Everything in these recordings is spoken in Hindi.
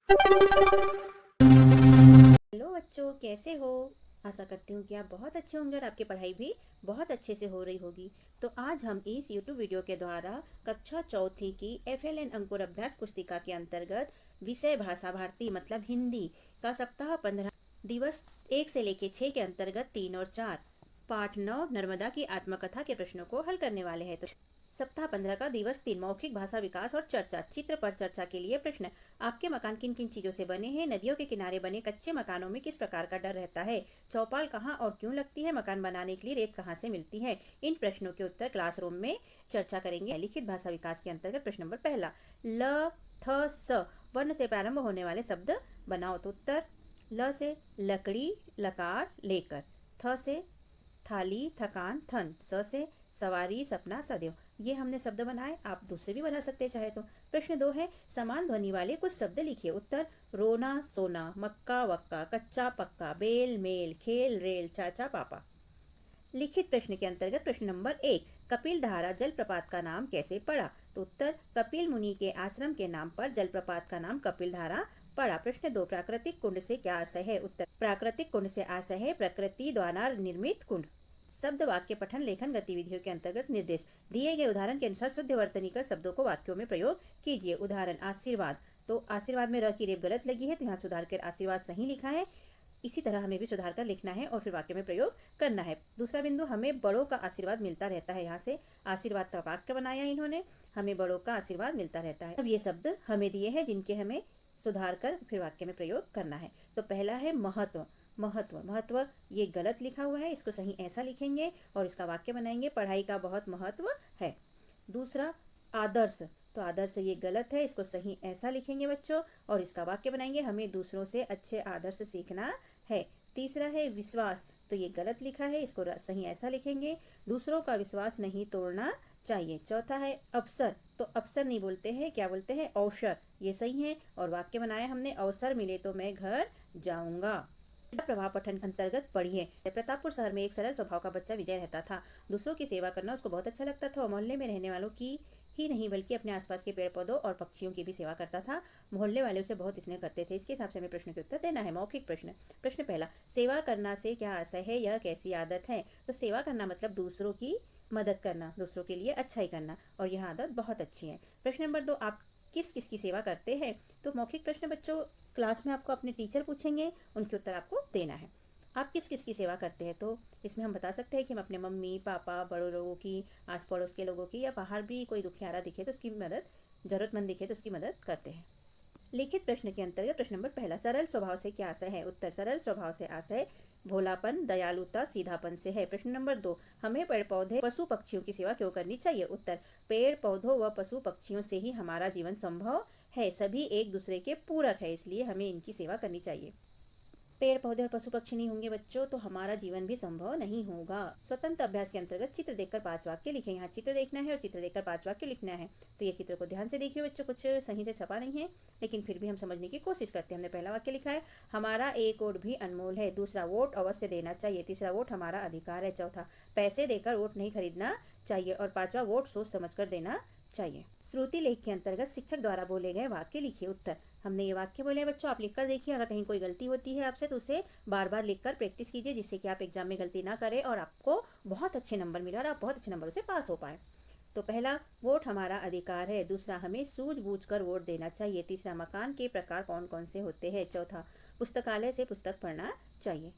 हेलो बच्चों, कैसे हो। आशा करती हूँ कि आप बहुत अच्छे होंगे और आपकी पढ़ाई भी बहुत अच्छे से हो रही होगी। तो आज हम इस YouTube वीडियो के द्वारा कक्षा चौथी की FLN अंकुर अभ्यास पुस्तिका के अंतर्गत विषय भाषा भारती मतलब हिंदी का सप्ताह 15 दिवस 1 से लेकर 6 के अंतर्गत 3 और 4 पाठ 9 नर्मदा की आत्मकथा के प्रश्नों को हल करने वाले हैं। तो सप्ताह 15 का दिवस 3 मौखिक भाषा विकास और चर्चा। चित्र पर चर्चा के लिए प्रश्न। आपके मकान किन किन चीजों से बने हैं? नदियों के किनारे बने कच्चे मकानों में किस प्रकार का डर रहता है? चौपाल कहाँ और क्यों लगती है? मकान बनाने के लिए रेत कहाँ से मिलती है? इन प्रश्नों के उत्तर क्लासरूम में चर्चा करेंगे। लिखित भाषा विकास के अंतर्गत प्रश्न नंबर पहला, ल थ स वर्ण से प्रारंभ होने वाले शब्द बनाओ। तो उत्तर, ल से लकड़ी लकार लेकर, थ से थाली थकान थन, स से सवारी सपना सदैव। ये हमने शब्द बनाए, आप दूसरे भी बना सकते हैं चाहे तो। प्रश्न 2 है, समान ध्वनि वाले कुछ शब्द लिखिए। उत्तर, रोना सोना, मक्का वक्का, कच्चा पक्का, बेल मेल, खेल रेल, चाचा पापा। लिखित प्रश्न के अंतर्गत प्रश्न नंबर 1, कपिल धारा जलप्रपात का नाम कैसे पड़ा? तो उत्तर, कपिल मुनि के आश्रम के नाम पर जलप्रपात का नाम कपिल धारा पड़ा। प्रश्न 2, प्राकृतिक कुंड से क्या आशय है? उत्तर, प्राकृतिक कुंड से आशय है प्रकृति द्वारा निर्मित कुंड। शब्द वाक्य पठन लेखन गतिविधियों के अंतर्गत निर्देश। दिए गए उदाहरण के अनुसार शुद्ध वर्तनी कर शब्दों को वाक्यों में प्रयोग कीजिए। उदाहरण, आशीर्वाद। तो आशीर्वाद में र की रेफ गलत लगी है, तो यहाँ सुधार कर आशीर्वाद सही लिखा है। इसी तरह हमें भी सुधार कर लिखना है और फिर वाक्य में प्रयोग करना है। दूसरा बिंदु, हमें बड़ों का आशीर्वाद मिलता रहता है। यहाँ से आशीर्वाद का वाक्य बनाया इन्होंने, हमें बड़ों का आशीर्वाद मिलता रहता है। अब ये शब्द हमें दिए हैं जिनके हमें सुधार कर फिर वाक्य में प्रयोग करना है। तो पहला है महत्व। महत्व, महत्व ये गलत लिखा हुआ है, इसको सही ऐसा लिखेंगे और इसका वाक्य बनाएंगे, पढ़ाई का बहुत महत्व है। दूसरा, आदर्श। तो आदर्श ये गलत है, इसको सही ऐसा लिखेंगे बच्चों और इसका वाक्य बनाएंगे, हमें दूसरों से अच्छे आदर्श सीखना है। तीसरा है विश्वास। तो ये गलत लिखा है, इसको सही ऐसा लिखेंगे, दूसरों का विश्वास नहीं तोड़ना चाहिए। चौथा है अवसर। तो अवसर नहीं बोलते हैं, क्या बोलते हैं? अवसर। ये सही है और वाक्य बनाया हमने, अवसर मिले तो मैं घर जाऊंगा। प्रभाव पठन अंतर्गत पढ़िए। प्रतापपुर शहर में एक सरल स्वभाव का बच्चा विजय रहता था। दूसरों की सेवा करना उसको बहुत अच्छा लगता था और मोहल्ले में रहने वालों की ही नहीं बल्कि अपने आसपास के पेड़ पौधों और पक्षियों की भी सेवा करता था। मोहल्ले वाले उसे बहुत स्नेह करते थे। इसके हिसाब से हमें प्रश्न के उत्तर देना है। मौखिक प्रश्न। प्रश्न पहला, सेवा करना से क्या आशय है? यह कैसी आदत है? तो सेवा करना मतलब दूसरों की मदद करना, दूसरों के लिए अच्छा ही करना, और यह आदत बहुत अच्छी है। प्रश्न नंबर 2, आप किस किस की सेवा करते हैं? तो मौखिक प्रश्न बच्चों क्लास में आपको अपने टीचर पूछेंगे, उनके उत्तर आपको देना है। आप किस किस की सेवा करते हैं? तो इसमें हम बता सकते हैं कि हम अपने मम्मी पापा, बड़ों लोगों की, आस पड़ोस के लोगों की, या बाहर भी कोई दुखियारा दिखे तो उसकी मदद, जरूरतमंद दिखे तो उसकी मदद करते हैं। लिखित प्रश्न के अंतर्गत प्रश्न नंबर पहला, सरल स्वभाव से क्या आशय है? उत्तर, सरल स्वभाव से आशय भोलापन, दयालुता, सीधापन से है। प्रश्न नंबर 2, हमें पेड़ पौधे पशु पक्षियों की सेवा क्यों करनी चाहिए? उत्तर, पेड़ पौधों व पशु पक्षियों से ही हमारा जीवन संभव है। सभी एक दूसरे के पूरक है, इसलिए हमें इनकी सेवा करनी चाहिए। पेड़ पौधे और पशु पक्षी नहीं होंगे बच्चों तो हमारा जीवन भी संभव नहीं होगा। स्वतंत्र अभ्यास के अंतर्गत चित्र देखकर 5 वाक्य लिखें। यहाँ चित्र देखना है और चित्र देखकर 5 वाक्य लिखना है। तो ये चित्र को ध्यान से देखिए बच्चों, कुछ सही से छपा नहीं है लेकिन फिर भी हम समझने की कोशिश करते हैं। हमने पहला वाक्य लिखा है, हमारा एक वोट भी अनमोल है। दूसरा, वोट अवश्य देना चाहिए। तीसरा, वोट हमारा अधिकार है। चौथा, पैसे देकर वोट नहीं खरीदना चाहिए। और पांचवा, वोट सोच समझ कर देना चाहिए। श्रुति लेख के अंतर्गत शिक्षक द्वारा बोले गए वाक्य लिखिए। उत्तर, हमने ये वाक्य बोले हैं बच्चों, आप लिखकर देखिए, अगर कहीं कोई गलती होती है आपसे तो उसे बार बार लिखकर प्रैक्टिस कीजिए, जिससे कि आप एग्जाम में गलती ना करें और आपको बहुत अच्छे नंबर मिले और आप बहुत अच्छे नंबरों से पास हो पाए। तो पहला, वोट हमारा अधिकार है। दूसरा, हमें सूझबूझकर वोट देना चाहिए। तीसरा, मकान के प्रकार कौन कौन से होते हैं। चौथा, पुस्तकालय से पुस्तक पढ़ना चाहिए।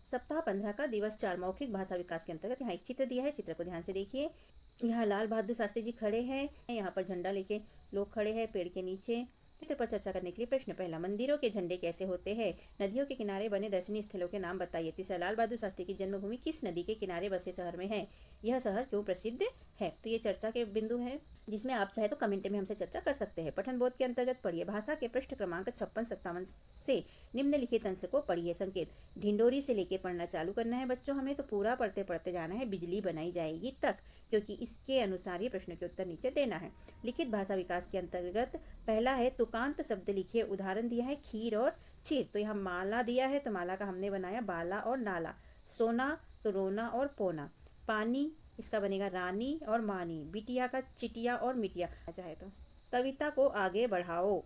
सप्ताह 15 का दिवस 4 मौखिक भाषा विकास के अंतर्गत यहाँ एक चित्र दिया है, चित्र को ध्यान से देखिए। यहाँ लाल बहादुर शास्त्री जी खड़े हैं, यहाँ पर झंडा लेके लोग खड़े हैं पेड़ के नीचे। चित्र पर चर्चा करने के लिए प्रश्न पहला, मंदिरों के झंडे कैसे होते हैं? नदियों के किनारे बने दर्शनीय स्थलों के नाम बताइए। तीसरा, लाल बहादुर शास्त्री की जन्मभूमि किस नदी के किनारे बसे शहर में है? यह शहर क्यों प्रसिद्ध है? तो ये चर्चा के बिंदु है जिसमें आप चाहे तो कमेंट में हमसे चर्चा कर सकते हैं। पठन बोध के अंतर्गत पढ़िए। भाषा के पृष्ठ क्रमांक 56-57 से निम्नलिखित अंश को पढ़िए। संकेत, ढिंडोरी से लेके पढ़ना चालू करना है बच्चों, हमें तो पूरा पढ़ते पढ़ते जाना है, बिजली बनाई जाएगी तक, क्योंकि इसके अनुसार ये प्रश्न के उत्तर नीचे देना है। लिखित भाषा विकास के अंतर्गत पहला है तुकांत शब्द लिखिए। उदाहरण दिया है खीर और चीर। तो यहाँ माला दिया है तो माला का हमने बनाया बाला और नाला। सोना तो रोना और पोना। पानी, इसका बनेगा रानी और मानी। बिटिया का चिटिया और मिटिया। चाहे तो कविता को आगे बढ़ाओ।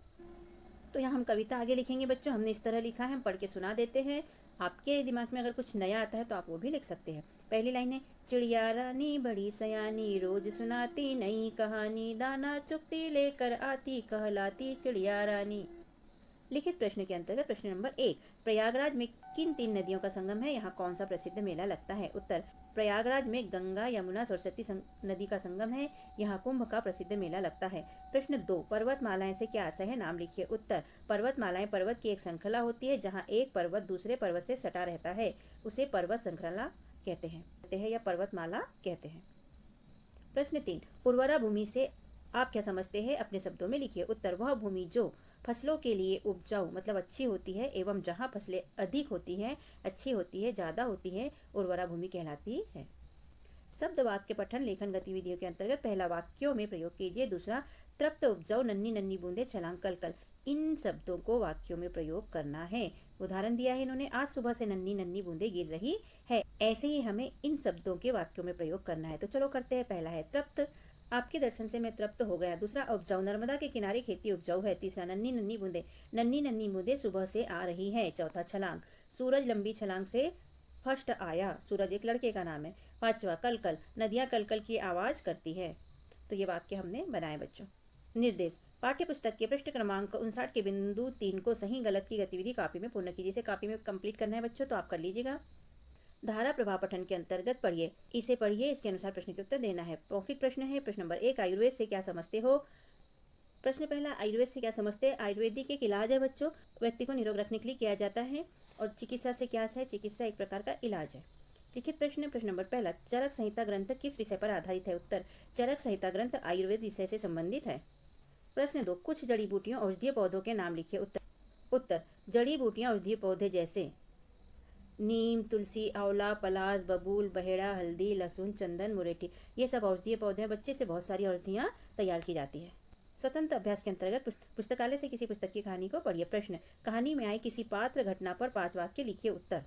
तो यहाँ हम कविता आगे लिखेंगे बच्चों। हमने इस तरह लिखा है, हम पढ़ के सुना देते हैं। आपके दिमाग में अगर कुछ नया आता है तो आप वो भी लिख सकते हैं। पहली लाइन है, चिड़िया रानी बड़ी सयानी, रोज सुनाती नई कहानी, दाना चुगती लेकर आती, कहलाती चिड़िया रानी। लिखित प्रश्न के अंतर्गत प्रश्न नंबर 1, प्रयागराज में किन 3 नदियों का संगम है? यहाँ कौन सा प्रसिद्ध मेला लगता है? उत्तर, प्रयागराज में गंगा, यमुना, सरस्वती नदी का संगम है। यहाँ कुंभ का प्रसिद्ध मेला लगता है। प्रश्न 2, पर्वतमालाएं से क्या आशय है? नाम लिखिए। उत्तर, पर्वतमालाएं पर्वत की एक श्रृंखला होती है जहाँ एक पर्वत दूसरे पर्वत से सटा रहता है, उसे पर्वत श्रृंखला कहते हैं या पर्वतमाला कहते हैं। प्रश्न 3, उर्वरा भूमि से आप क्या समझते हैं? अपने शब्दों में लिखिए। उत्तर, वह भूमि जो फसलों के लिए उपजाऊ मतलब अच्छी होती है एवं जहाँ फसलें अधिक होती हैं, अच्छी होती है, ज़्यादा होती है, उर्वरा भूमि कहलाती है। शब्द वाक्य पठन लेखन गतिविधियों के अंतर्गत पहला वाक्यों में प्रयोग कीजिए। दूसरा, तृप्त उपजाऊ नन्ही नन्ही बूंदे छलांग कल कल, इन शब्दों को वाक्यों में प्रयोग करना है। उदाहरण दिया है इन्होंने, आज सुबह से नन्ही नन्ही बूंदे गिर रही है। ऐसे ही हमें इन शब्दों के वाक्यों में प्रयोग करना है। तो चलो करते हैं। पहला है तृप्त, आपके दर्शन से मैं तृप्त हो गया। दूसरा, उपजाऊ, नर्मदा के किनारे खेती उपजाऊ है। तीसरा, नन्ही नन्ही बूंदे सुबह से आ रही है। चौथा, छलांग, सूरज लंबी छलांग से फर्स्ट आया। सूरज एक लड़के का नाम है। पांचवा, कल कल, नदियां कल कल की आवाज करती है। तो ये वाक्य हमने बनाए बच्चों। निर्देश, पाठ्य पुस्तक के पृष्ठ क्रमांक 59 के बिंदु 3 को सही गलत की गतिविधि कॉपी में पूर्ण कीजिए। इसे कॉपी में कंप्लीट करना है बच्चों, तो आप कर लीजिएगा। धारा प्रभाव पठन के अंतर्गत पढ़िए, इसे पढ़िए, इसके अनुसार प्रश्न के उत्तर देना है। मौखिक प्रश्न है। प्रश्न नंबर 1, आयुर्वेद से क्या समझते हो? प्रश्न पहला, आयुर्वेद से क्या समझते हैं? आयुर्वेदिक एक इलाज है बच्चों, व्यक्ति को निरोग रखने के लिए किया जाता है। और चिकित्सा से क्या है? चिकित्सा एक प्रकार का इलाज है। लिखित प्रश्न नंबर पहला, चरक संहिता ग्रंथ किस विषय पर आधारित है? उत्तर, चरक संहिता ग्रंथ आयुर्वेद विषय से संबंधित है। प्रश्न 2, कुछ जड़ी बूटियों औषधीय पौधों के नाम लिखिए। उत्तर, जड़ी बूटियां औषधीय पौधे जैसे नीम, तुलसी, आंवला, पलास, बबूल, बहेड़ा, हल्दी, लहसुन, चंदन, मुरेठी, ये सब औषधीय पौधे हैं बच्चे। से बहुत सारी औषधियाँ तैयार की जाती है। स्वतंत्र अभ्यास के अंतर्गत पुस्तकालय से किसी पुस्तक की कहानी को पढ़िए। प्रश्न, कहानी में आई किसी पात्र घटना पर 5 वाक्य लिखिए। उत्तर,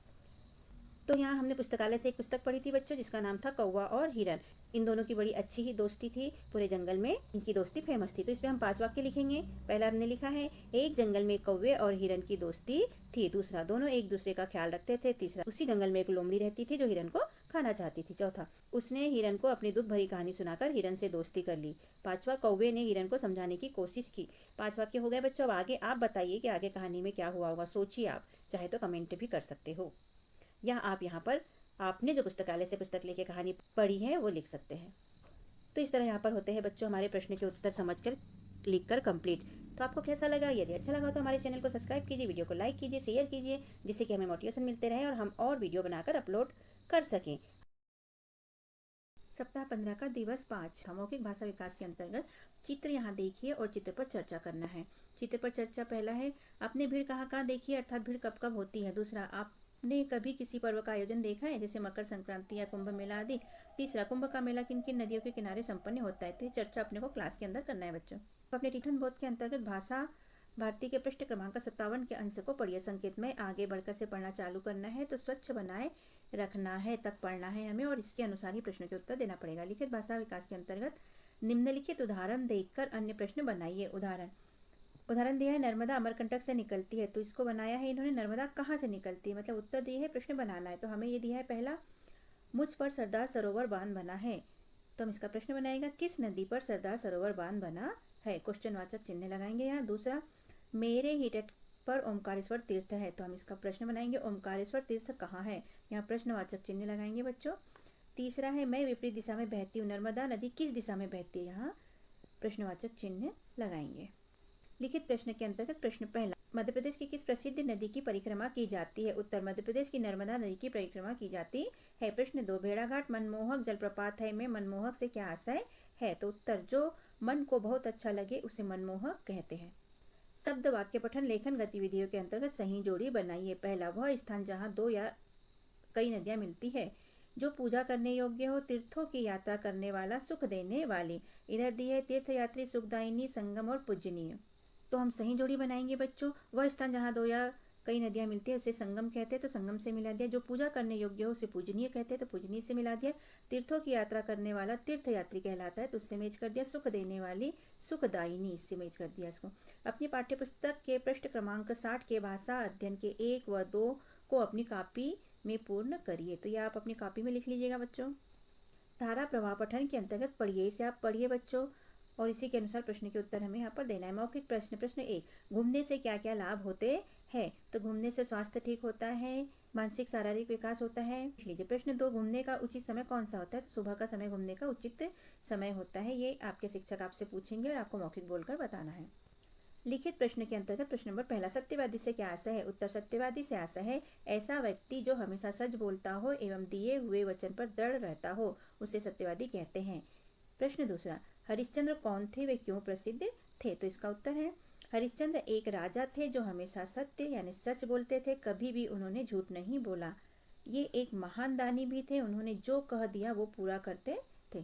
तो यहाँ हमने पुस्तकालय से एक पुस्तक पढ़ी थी बच्चों, जिसका नाम था कौवा और हिरन। इन दोनों की बड़ी अच्छी ही दोस्ती थी, पूरे जंगल में इनकी दोस्ती फेमस थी। तो इसमें हम 5 वाक्य लिखेंगे। पहला हमने लिखा है, एक जंगल में कौवे और हिरन की दोस्ती थी। दूसरा, दोनों एक दूसरे का ख्याल रखते थे। तीसरा, उसी जंगल में एक लोमड़ी रहती थी जो हिरन को खाना चाहती थी। चौथा, उसने हिरन को अपनी दुख भरी कहानी सुनाकर हिरन से दोस्ती कर ली। पांचवा, कौवे ने हिरन को समझाने की कोशिश की। 5 वाक्य हो गए बच्चों। अब आगे आप बताइए कि आगे कहानी में क्या हुआ होगा। सोचिए, आप चाहे तो कमेंट भी कर सकते हो, या आप यहाँ पर आपने जो पुस्तकालय से पुस्तक लेके कहानी पढ़ी है वो लिख सकते हैं। तो इस तरह यहाँ पर होते हैं बच्चों हमारे प्रश्न के उत्तर समझकर लिखकर कंप्लीट। तो आपको कैसा लगा? यदि अच्छा लगा तो हमारे चैनल को सब्सक्राइब कीजिए, वीडियो को लाइक कीजिए, शेयर कीजिए, जिससे कि हमें मोटिवेशन मिलते रहे और हम और वीडियो बनाकर अपलोड कर सकें। सप्ताह 15 का दिवस 5, मौखिक भाषा विकास के अंतर्गत चित्र यहाँ देखिए और चित्र पर चर्चा करना है। चित्र पर चर्चा पहला है, आपने भीड़ कहाँ कहाँ देखी है, अर्थात भीड़ कब कब होती है। दूसरा, आपने कभी किसी पर्व का आयोजन देखा है, जैसे मकर संक्रांति या कुंभ मेला आदि। तीसरा, कुंभ का मेला किन किन नदियों के किनारे संपन्न होता है। तो ये चर्चा अपने को क्लास के अंदर करना है बच्चों। अपने टिठन बोध के अंतर्गत भाषा भारती के पृष्ठ क्रमांक 57 के अंश को पढ़िए। संकेत में आगे बढ़कर से पढ़ना चालू करना है, तो स्वच्छ बनाए रखना है तक पढ़ना है हमें, और इसके अनुसार ही प्रश्नों के उत्तर देना पड़ेगा। लिखित भाषा विकास के अंतर्गत निम्नलिखित उदाहरण देखकर अन्य प्रश्न बनाइए। उदाहरण दिया है, नर्मदा अमरकंटक से निकलती है। तो इसको बनाया है इन्होंने, नर्मदा कहाँ से निकलती है, मतलब उत्तर दिए है, प्रश्न बनाना है। तो हमें ये दिया है पहला, मुझ पर सरदार सरोवर बांध बना है। तो हम इसका प्रश्न बनाएगा, किस नदी पर सरदार सरोवर बांध बना है, क्वेश्चनवाचक चिन्ह लगाएंगे यहाँ। दूसरा, मेरे ही तट पर ओमकारेश्वर तीर्थ है। तो हम इसका प्रश्न बनाएंगे, ओमकारेश्वर तीर्थ कहाँ है, यहाँ प्रश्नवाचक चिन्ह लगाएंगे बच्चों। तीसरा है, मैं विपरीत दिशा में बहती हूँ, नर्मदा नदी किस दिशा में बहती है, यहाँ प्रश्नवाचक चिन्ह लगाएंगे। लिखित प्रश्न के अंतर्गत प्रश्न पहला, मध्य प्रदेश की किस प्रसिद्ध नदी की परिक्रमा की जाती है। उत्तर, मध्य प्रदेश की नर्मदा नदी की परिक्रमा की जाती है। प्रश्न 2, भेड़ाघाट मनमोहक जलप्रपात है में मनमोहक से क्या आशय है। तो उत्तर, जो मन को बहुत अच्छा लगे उसे मनमोहक कहते हैं। शब्द वाक्य पठन लेखन गतिविधियों के अंतर्गत सही जोड़ी बनाइए। पहला, वह स्थान जहाँ 2 या कई नदियाँ मिलती है, जो पूजा करने योग्य हो, तीर्थों की यात्रा करने वाला, सुख देने वाली। इधर दी है, तीर्थयात्री, सुखदायिनी, संगम और पूजनीय। तो हम सही जोड़ी बनाएंगे बच्चों। वह स्थान जहाँ 2 या कई नदियाँ मिलती है उसे संगम कहते हैं तो संगम से मिला दिया। जो पूजा करने योग्य हो उसे पूजनीय कहते हैं तो पूजनीय से मिला दिया। तीर्थों की यात्रा करने वाला तीर्थ यात्री कहलाता है तो उससे मैच कर दिया। सुख देने वाली सुखदायिनी, इससे मैच कर दिया इसको। अपनी पाठ्यपुस्तक के पृष्ठ क्रमांक 60 के भाषा अध्ययन के 1 व 2 को अपनी कॉपी में पूर्ण करिए। तो यह आप अपनी कॉपी में लिख लीजिएगा बच्चों। धारा प्रवाह पठन के अंतर्गत पढ़िए, इसे आप पढ़िए बच्चों और इसी के अनुसार प्रश्न के उत्तर हमें यहाँ पर देना है। मौखिक प्रश्न। प्रश्न 1, घूमने से क्या क्या लाभ होते हैं? तो घूमने से स्वास्थ्य ठीक होता है, मानसिक शारीरिक विकास होता है। लिख लीजिए। प्रश्न 2, घूमने का उचित समय कौन सा होता है? तो सुबह का समय घूमने का उचित समय होता है। ये आपके शिक्षक आपसे पूछेंगे और आपको मौखिक बोलकर बताना है। लिखित प्रश्न के अंतर्गत प्रश्न नंबर 1, सत्यवादी से क्या आशय है? उत्तर, सत्यवादी से आशय है ऐसा व्यक्ति जो हमेशा सच बोलता हो एवं दिए हुए वचन पर दृढ़ रहता हो, उसे सत्यवादी कहते हैं। प्रश्न 2, हरिश्चंद्र कौन थे, वे क्यों प्रसिद्ध थे? तो इसका उत्तर है हरिश्चंद्र एक राजा थे जो हमेशा सत्य यानी सच बोलते थे, कभी भी उन्होंने झूठ नहीं बोला। ये एक महान दानी भी थे, उन्होंने जो कह दिया वो पूरा करते थे।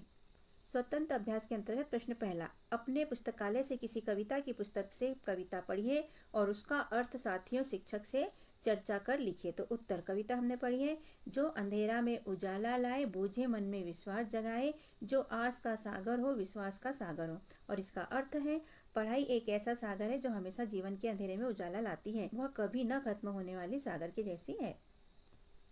स्वतंत्र अभ्यास के अंतर्गत प्रश्न 1, अपने पुस्तकालय से किसी कविता की पुस्तक से कविता पढ़िए और उसका अर्थ साथियों शिक्षक से चर्चा कर लिखिए। तो उत्तर, कविता हमने पढ़ी है। जो अंधेरा में उजाला लाए, बूझे मन में विश्वास जगाए, जो आस का सागर हो, विश्वास का सागर हो। और इसका अर्थ है पढ़ाई एक ऐसा सागर है जो हमेशा जीवन के अंधेरे में उजाला लाती है, वह कभी न खत्म होने वाली सागर के जैसी है।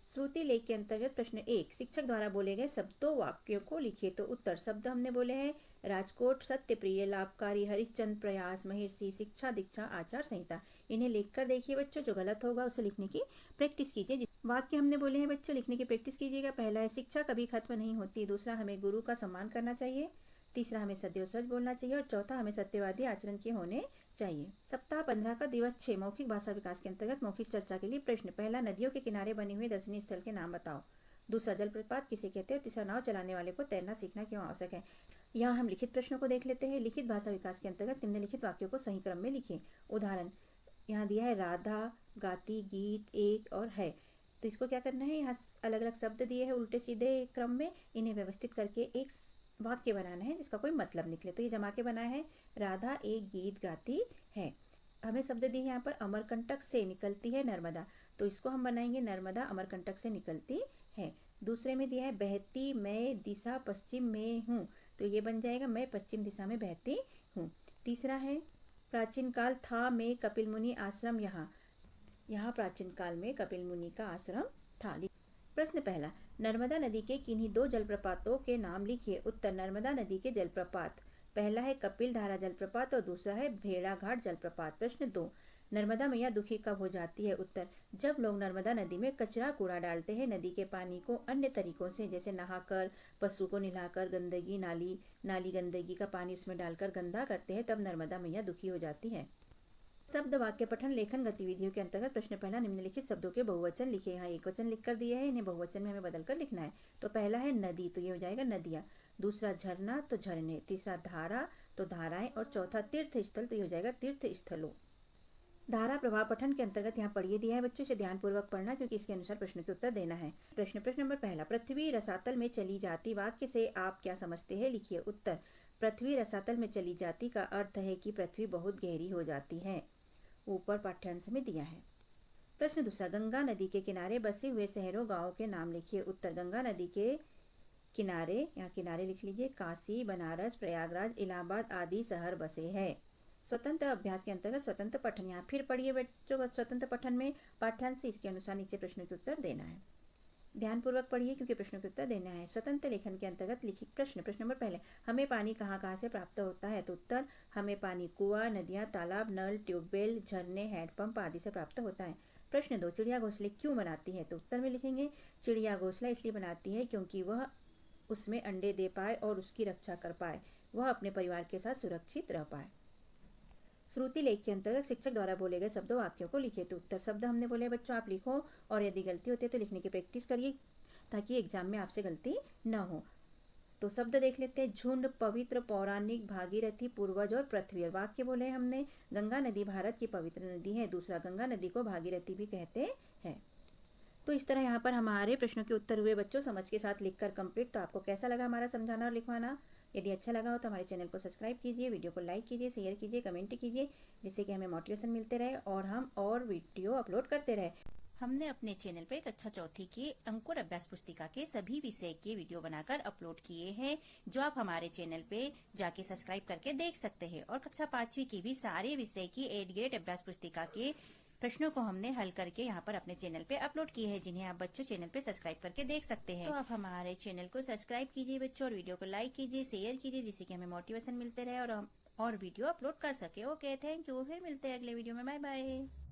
श्रुति लेख के अंतर्गत प्रश्न 1, शिक्षक द्वारा बोले गए शब्दों वाक्यों को लिखिए। तो उत्तर, शब्द हमने बोले हैं राजकोट, सत्यप्रिय, लाभकारी, हरिश्चंद्र, प्रयास, महर्षि, शिक्षा, दीक्षा, आचार संहिता। इन्हें लिखकर देखिए बच्चों, जो गलत होगा उसे लिखने की प्रैक्टिस कीजिए। वाक्य हमने बोले हैं बच्चों, लिखने की प्रैक्टिस कीजिएगा। पहला है शिक्षा कभी खत्म नहीं होती। दूसरा, हमें गुरु का सम्मान करना चाहिए। तीसरा, हमें सदैव सच बोलना चाहिए। और चौथा, हमें सत्यवादी आचरण के होने चाहिए। सप्ताह 15 का दिवस 6, मौखिक भाषा विकास के अंतर्गत मौखिक चर्चा के लिए प्रश्न। पहला, नदियों के किनारे बने हुए दर्शनीय स्थल के नाम बताओ। दूसरा, जलप्रपात किसे कहते हैं? तीसरा, नाव चलाने वाले को तैरना सीखना क्यों आवश्यक है? यहाँ हम लिखित प्रश्नों को देख लेते हैं। लिखित भाषा विकास के अंतर्गत निम्नलिखित वाक्यों को सही क्रम में लिखें। उदाहरण यहाँ दिया है, राधा गाती गीत एक और है। तो इसको क्या करना है, यहाँ अलग अलग शब्द दिए हैं उल्टे सीधे क्रम में, इन्हें व्यवस्थित करके एक वाक्य बनाना है जिसका कोई मतलब निकले। तो ये जमा के बना है, राधा एक गीत गाती है। हमें शब्द दिए यहाँ पर, अमरकंटक से निकलती है नर्मदा, तो इसको हम बनाएंगे नर्मदा अमरकंटक से निकलती है। दूसरे में दिया है, बहती मैं दिशा पश्चिम में हूँ, तो ये बन जाएगा, मैं पश्चिम दिशा में बहती हूँ। तीसरा है, प्राचीन काल था में कपिल मुनि आश्रम यहाँ प्राचीन काल में कपिल मुनि का आश्रम था। प्रश्न 1, नर्मदा नदी के किन्हीं 2 जलप्रपातों के नाम लिखिए। उत्तर, नर्मदा नदी के जलप्रपात, पहला है कपिल धारा जलप्रपात और दूसरा है भेड़ाघाट जलप्रपात। प्रश्न 2, नर्मदा मैया दुखी कब हो जाती है? उत्तर, जब लोग नर्मदा नदी में कचरा कूड़ा डालते हैं। नदी के पानी को अन्य तरीकों से, जैसे नहाकर, पशु को नहलाकर, गंदगी नाली गंदगी का पानी उसमें डालकर गंदा करते हैं, तब नर्मदा मैया दुखी हो जाती है। शब्द वाक्य पठन लेखन गतिविधियों के अंतर्गत प्रश्न 1, निम्नलिखित शब्दों के बहुवचन लिखे। यहाँ एक वचन लिख कर दिए हैं, इन्हें बहुवचन में हमें बदलकर लिखना है। तो पहला है नदी, तो ये हो जाएगा नदियाँ। दूसरा झरना, तो झरने। तीसरा धारा, तो धाराएं। और चौथा तीर्थ स्थल, तो ये हो जाएगा तीर्थ स्थलों। धारा प्रवाह पठन के अंतर्गत यहाँ पढ़िए दिया है बच्चों, से ध्यानपूर्वक पढ़ना क्योंकि इसके अनुसार प्रश्न के उत्तर देना है। प्रश्न नंबर 1, पृथ्वी रसातल में चली जाती, वाक्य से आप क्या समझते हैं? लिखिए। उत्तर, पृथ्वी रसातल में चली जाती का अर्थ है कि पृथ्वी बहुत गहरी हो जाती है, ऊपर पाठ्यांश में दिया है। प्रश्न 2, गंगा नदी के किनारे बसे हुए शहरों गांवों के नाम लिखिए। उत्तर, गंगा नदी के किनारे, यहाँ किनारे लिख लीजिए, काशी, बनारस, प्रयागराज, इलाहाबाद आदि शहर बसे हैं। स्वतंत्र अभ्यास के अंतर्गत स्वतंत्र पठन, यहाँ फिर पढ़िए बच्चों, स्वतंत्र पठन में पाठ्यांश से इसके अनुसार नीचे प्रश्नों के उत्तर देना है। ध्यानपूर्वक पढ़िए क्योंकि प्रश्नों के उत्तर देना है। स्वतंत्र लेखन के अंतर्गत लिखित प्रश्न नंबर 1, हमें पानी कहाँ कहाँ से प्राप्त होता है? तो उत्तर, हमें पानी कुआं, नदियाँ, तालाब, नल, ट्यूबवेल, झरने, हैंडपंप आदि से प्राप्त होता है। प्रश्न 2, चिड़िया घोंसले क्यों बनाती है? तो उत्तर में लिखेंगे, चिड़िया घोंसला इसलिए बनाती है क्योंकि वह उसमें अंडे दे पाए और उसकी रक्षा कर पाए, वह अपने परिवार के साथ सुरक्षित रह पाए। श्रुति लेख के अंतर्गत शिक्षक द्वारा बोले गए शब्दों वाक्यों को लिखिए। तो उत्तर शब्द हमने बोले बच्चों, आप लिखो और यदि गलती होती है तो लिखने की प्रैक्टिस करिए ताकि एग्जाम में आपसे गलती न हो। तो शब्द देख लेते हैं, झुंड, पवित्र, पौराणिक, भागीरथी, पूर्वज और पृथ्वी। और वाक्य बोले हमने, गंगा नदी भारत की पवित्र नदी है। दूसरा, गंगा नदी को भागीरथी भी कहते हैं। तो इस तरह यहाँ पर हमारे प्रश्नों के उत्तर हुए बच्चों, समझ के साथ लिखकर कंप्लीट। तो आपको कैसा लगा हमारा समझाना और लिखवाना? यदि अच्छा लगा हो तो हमारे चैनल को सब्सक्राइब कीजिए, वीडियो को लाइक कीजिए, शेयर कीजिए, कमेंट कीजिए, जिससे कि हमें मोटिवेशन मिलते रहे और हम और वीडियो अपलोड करते रहे। हमने अपने चैनल पर कक्षा चौथी की अंकुर अभ्यास पुस्तिका के सभी विषय के वीडियो बनाकर अपलोड किए हैं, जो आप हमारे चैनल पे जाके सब्सक्राइब करके देख सकते हैं। और कक्षा 5वीं की भी सारे विषय की 8th ग्रेड अभ्यास पुस्तिका के प्रश्नों को हमने हल करके यहाँ पर अपने चैनल पे अपलोड किए हैं, जिन्हें आप बच्चों चैनल पे सब्सक्राइब करके देख सकते हैं। तो आप हमारे चैनल को सब्सक्राइब कीजिए बच्चों, और वीडियो को लाइक कीजिए, शेयर कीजिए, जिससे कि हमें मोटिवेशन मिलते रहे और हम और वीडियो अपलोड कर सके। Okay, thank you. फिर मिलते हैं अगले वीडियो में। Bye bye.